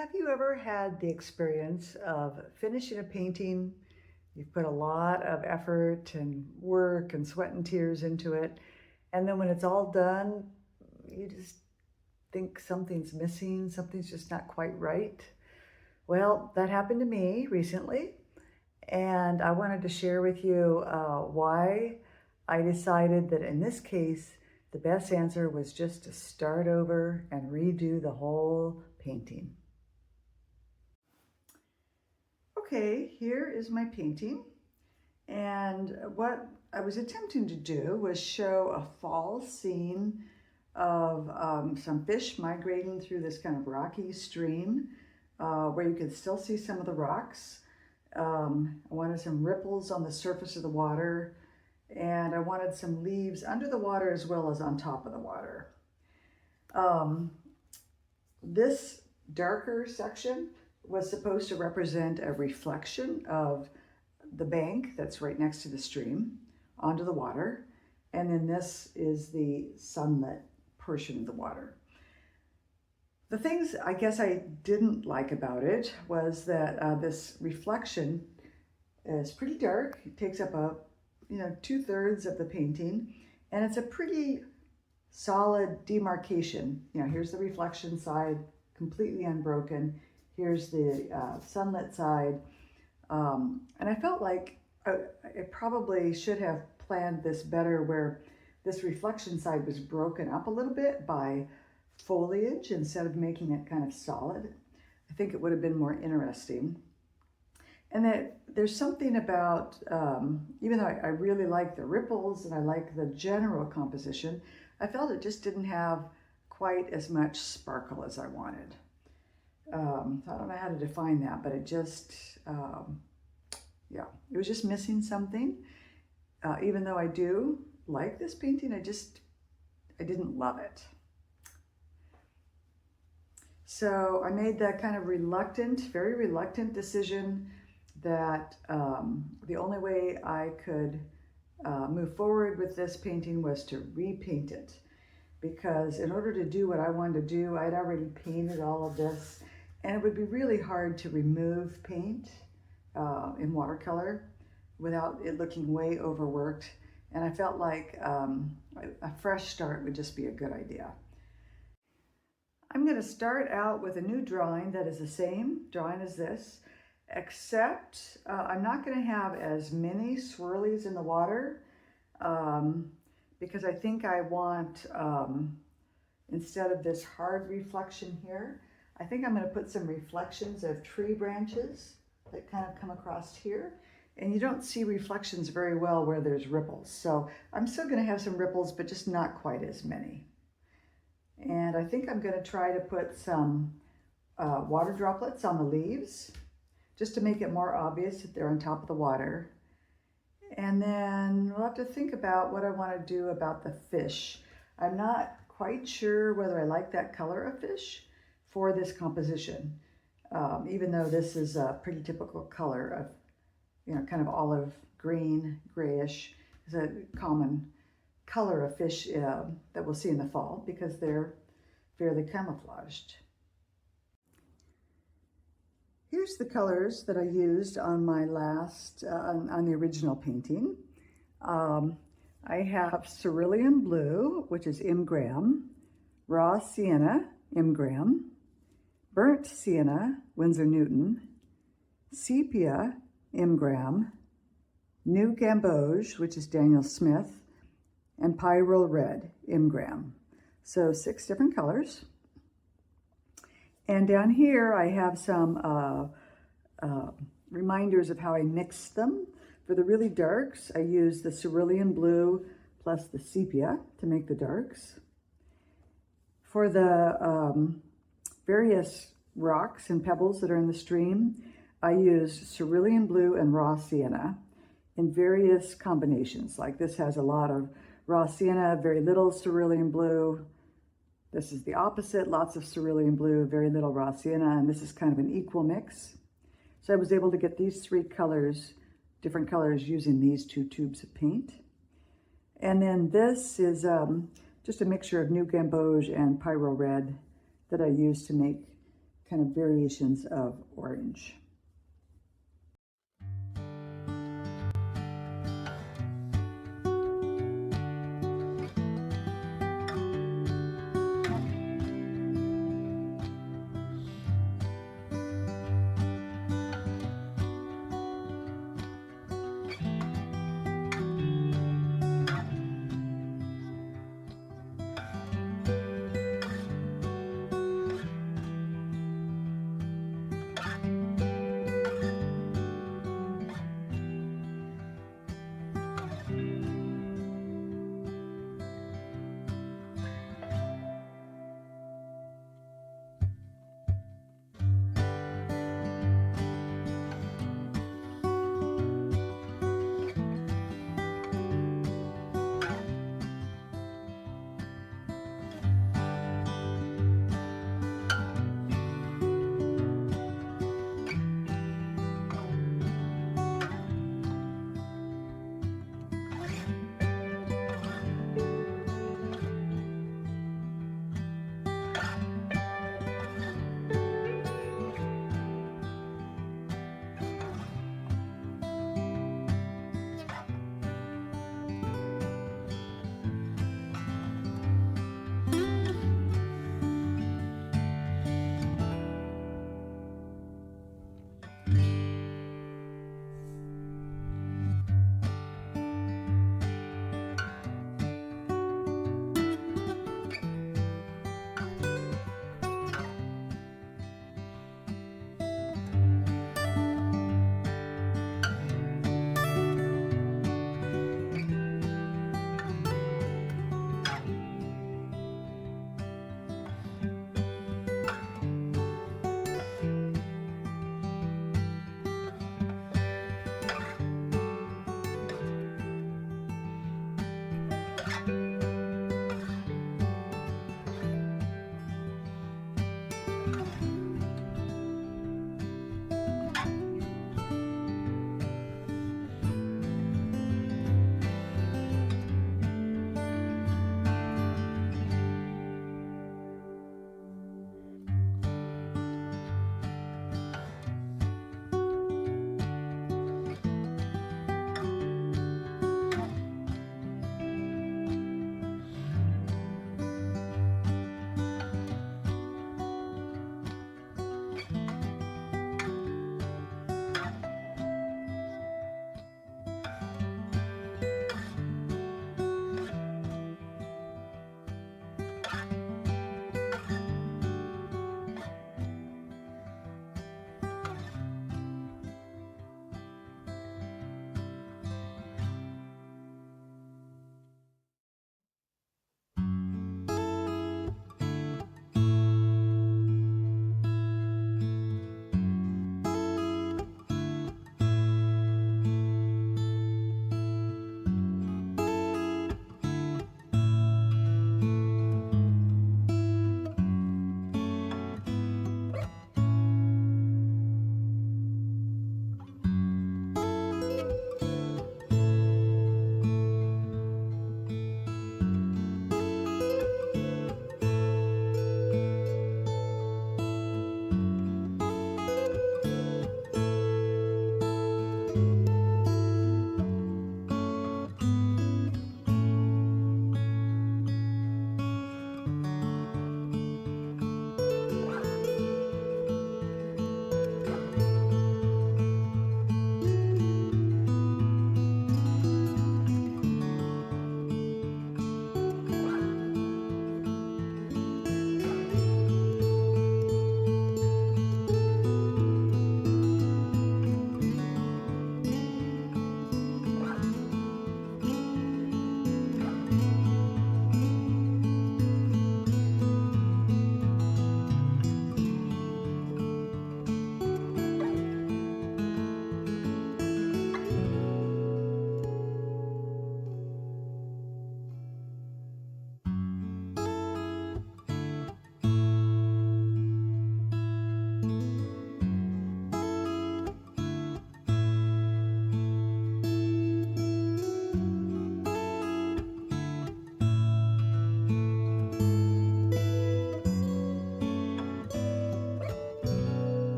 Have you ever had the experience of finishing a painting? You've put a lot of effort and work and sweat and tears into it, and then when it's all done, you just think something's missing, something's just not quite right. Well, that happened to me recently, and I wanted to share with you why I decided that in this case, the best answer was just to start over and redo the whole painting. Okay, here is my painting. And what I was attempting to do was show a fall scene of some fish migrating through this kind of rocky stream where you could still see some of the rocks. I wanted some ripples on the surface of the water, and I wanted some leaves under the water as well as on top of the water. This darker section was supposed to represent a reflection of the bank that's right next to the stream onto the water. And then this is the sunlit portion of the water. The things I guess I didn't like about it was that this reflection is pretty dark. It takes up 2/3 of the painting, and it's a pretty solid demarcation. Here's the reflection side, completely unbroken. Here's the sunlit side. And I felt like I probably should have planned this better, where this reflection side was broken up a little bit by foliage instead of making it kind of solid. I think it would have been more interesting. And that there's something about, even though I really like the ripples and I like the general composition, I felt it just didn't have quite as much sparkle as I wanted. I don't know how to define that, but it just, it was just missing something. Even though I do like this painting, I didn't love it. So I made that kind of very reluctant decision that the only way I could move forward with this painting was to repaint it. Because in order to do what I wanted to do, I'd already painted all of this, and it would be really hard to remove paint in watercolor without it looking way overworked. And I felt like a fresh start would just be a good idea. I'm going to start out with a new drawing that is the same drawing as this, except I'm not going to have as many swirlies in the water because I think I want, instead of this hard reflection here, I think I'm going to put some reflections of tree branches that kind of come across here. And you don't see reflections very well where there's ripples. So I'm still going to have some ripples, but just not quite as many. And I think I'm going to try to put some water droplets on the leaves, just to make it more obvious that they're on top of the water. And then we'll have to think about what I want to do about the fish. I'm not quite sure whether I like that color of fish for this composition, even though this is a pretty typical color of, kind of olive green, grayish. It's a common color of fish that we'll see in the fall because they're fairly camouflaged. Here's the colors that I used on my last, on the original painting. I have cerulean blue, which is Imgram, raw sienna, Imgram, burnt sienna, Winsor Newton, sepia, Imgram, new gamboge, which is Daniel Smith, and pyrrole red, Imgram. So 6 different colors. And down here I have some reminders of how I mixed them. For the really darks, I used the cerulean blue plus the sepia to make the darks. For the various rocks and pebbles that are in the stream, I used cerulean blue and raw sienna in various combinations. Like this has a lot of raw sienna, very little cerulean blue. This is the opposite, lots of cerulean blue, very little raw sienna, and this is kind of an equal mix. So I was able to get these 3 colors, different colors, using these 2 tubes of paint. And then this is just a mixture of new gamboge and pyrrole red that I used to make kind of variations of orange.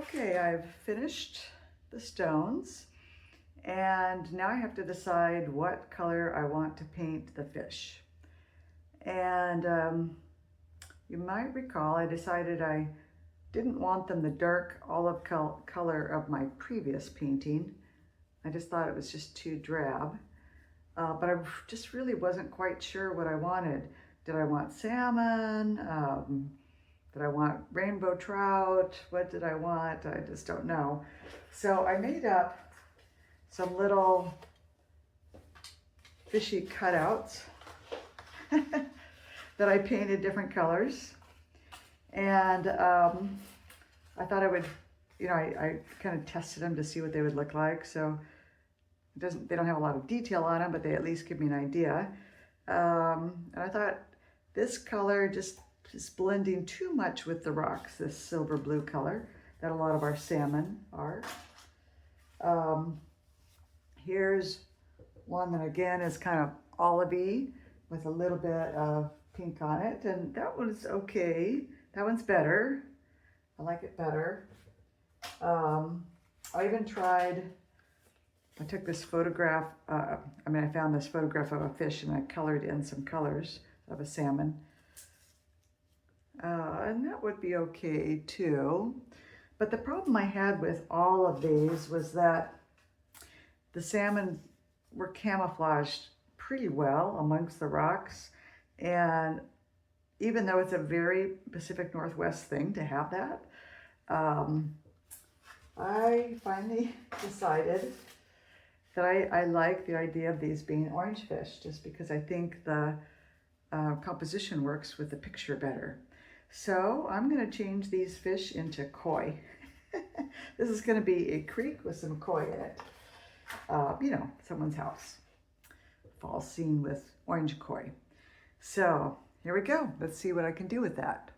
Okay, I've finished the stones, and now I have to decide what color I want to paint the fish. And you might recall I decided I didn't want them the dark olive color of my previous painting. I just thought it was just too drab. But I just really wasn't quite sure what I wanted. Did I want salmon? Did I want rainbow trout? What did I want? I just don't know. So I made up some little fishy cutouts that I painted different colors. And I thought I would, I kind of tested them to see what they would look like. So they don't have a lot of detail on them, but they at least give me an idea. And I thought this color just is blending too much with the rocks, this silver blue color that a lot of our salmon are. Here's one that again is kind of olivey with a little bit of pink on it, and that one's okay. That one's better. I like it better. I even tried, I took this photograph, I found this photograph of a fish and I colored in some colors of a salmon. And that would be okay too. But the problem I had with all of these was that the salmon were camouflaged pretty well amongst the rocks. And even though it's a very Pacific Northwest thing to have that, I finally decided that I like the idea of these being orange fish, just because I think the composition works with the picture better. So I'm going to change these fish into koi. This is going to be a creek with some koi in it. Someone's house. Fall scene with orange koi. So here we go. Let's see what I can do with that.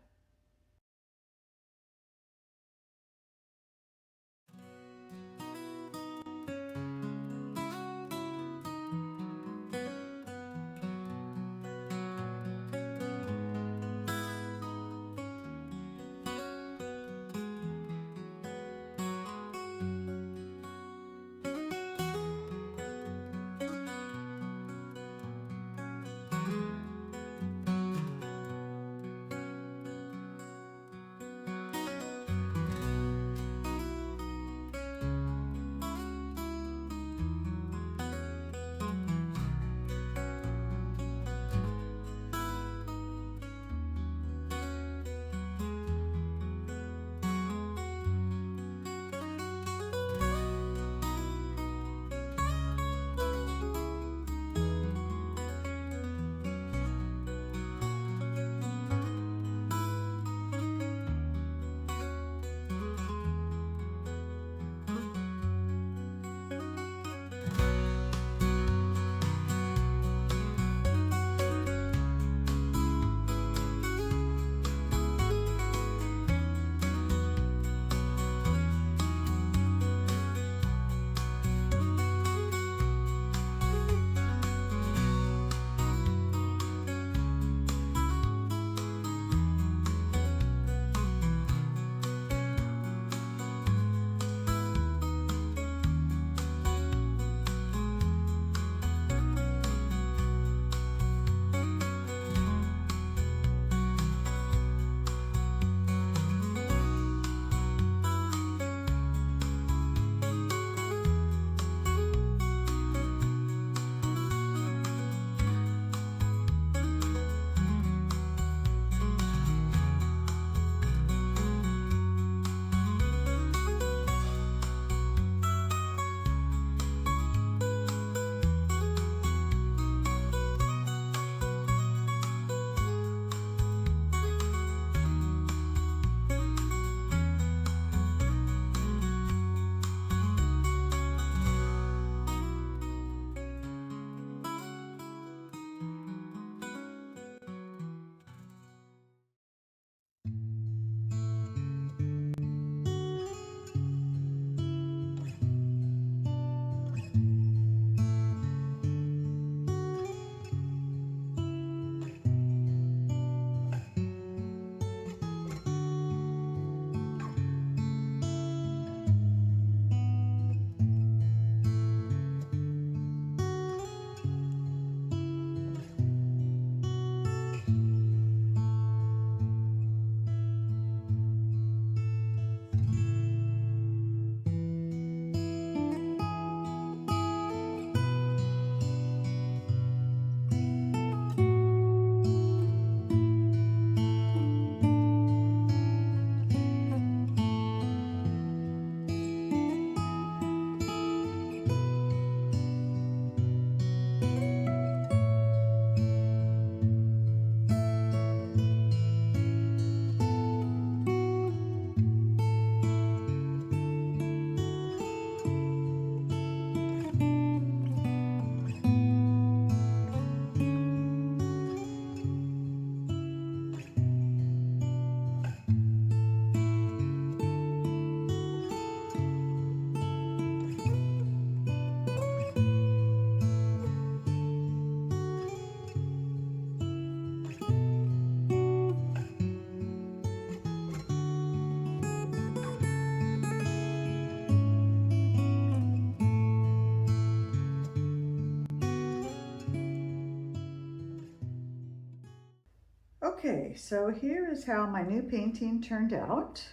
Okay, so here is how my new painting turned out.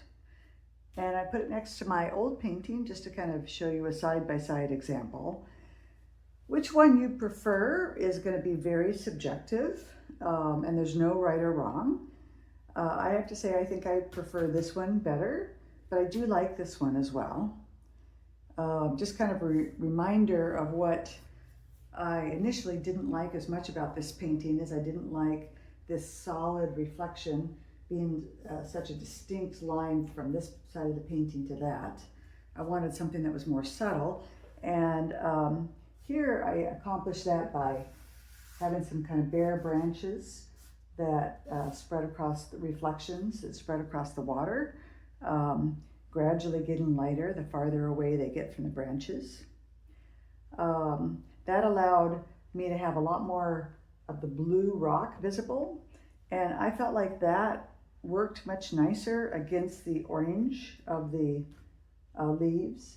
And I put it next to my old painting just to kind of show you a side-by-side example. Which one you prefer is going to be very subjective, and there's no right or wrong. I have to say I think I prefer this one better, but I do like this one as well. Just kind of a reminder of what I initially didn't like as much about this painting is I didn't like this solid reflection being such a distinct line from this side of the painting to that. I wanted something that was more subtle, and here I accomplished that by having some kind of bare branches that spread across the reflections, that spread across the water, gradually getting lighter the farther away they get from the branches. That allowed me to have a lot more of the blue rock visible, and I felt like that worked much nicer against the orange of the leaves,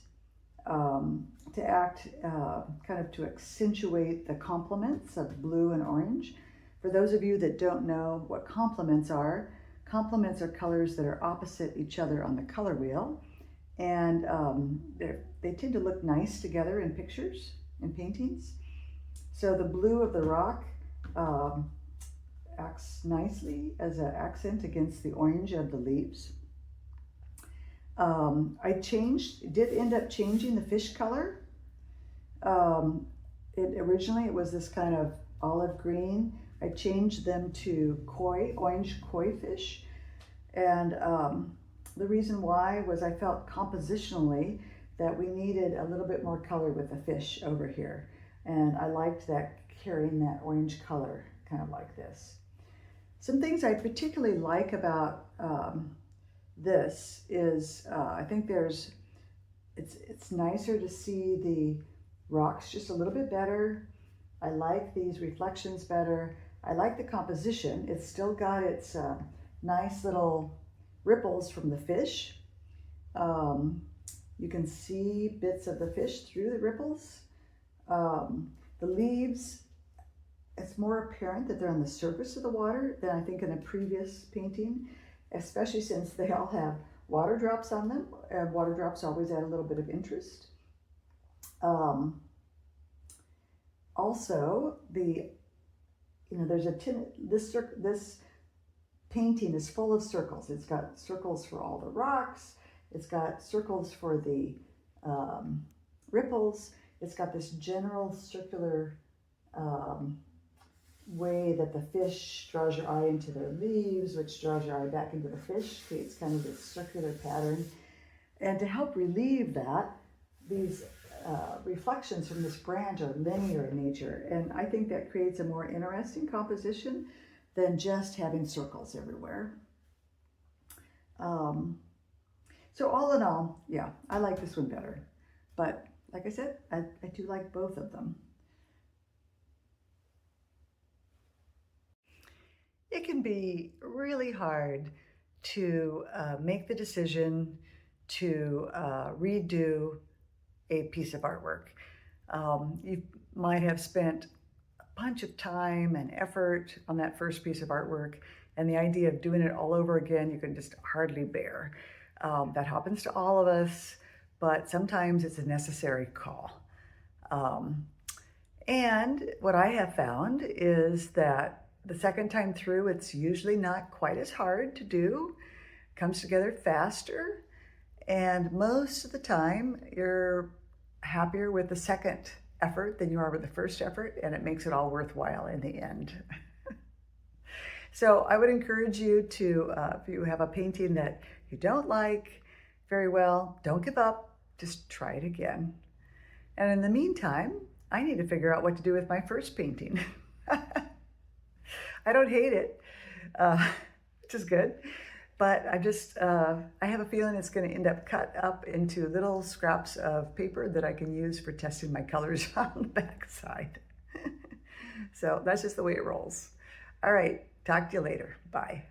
to act kind of to accentuate the complements of blue and orange. For those of you that don't know what complements are colors that are opposite each other on the color wheel, and they tend to look nice together in pictures and paintings. So the blue of the rock acts nicely as an accent against the orange of the leaves. I did end up changing the fish color. Originally it was this kind of olive green. I changed them to orange koi fish. And the reason why was I felt compositionally that we needed a little bit more color with the fish over here. And I liked that, carrying that orange color kind of like this. Some things I particularly like about this is I think it's nicer to see the rocks just a little bit better. I like these reflections better. I like the composition. It's still got its nice little ripples from the fish. You can see bits of the fish through the ripples. The leaves, it's more apparent that they're on the surface of the water than I think in a previous painting, especially since they all have water drops on them, and water drops always add a little bit of interest. Also, there's this painting is full of circles. It's got circles for all the rocks. It's got circles for the ripples. It's got this general circular way that the fish draws your eye into their leaves, which draws your eye back into the fish, creates kind of this circular pattern. And to help relieve that, these reflections from this branch are linear in nature, and I think that creates a more interesting composition than just having circles everywhere. So all in all, yeah, I like this one better. But like I said, I do like both of them. It can be really hard to make the decision to redo a piece of artwork. You might have spent a bunch of time and effort on that first piece of artwork, and the idea of doing it all over again, you can just hardly bear. That happens to all of us, but sometimes it's a necessary call. And what I have found is that the second time through, it's usually not quite as hard to do. It comes together faster, and most of the time you're happier with the second effort than you are with the first effort, and it makes it all worthwhile in the end. So I would encourage you to, if you have a painting that you don't like very well, don't give up, just try it again. And in the meantime, I need to figure out what to do with my first painting. I don't hate it, which is good, but I have a feeling it's going to end up cut up into little scraps of paper that I can use for testing my colors on the back side. So that's just the way it rolls. All right, talk to you later. Bye.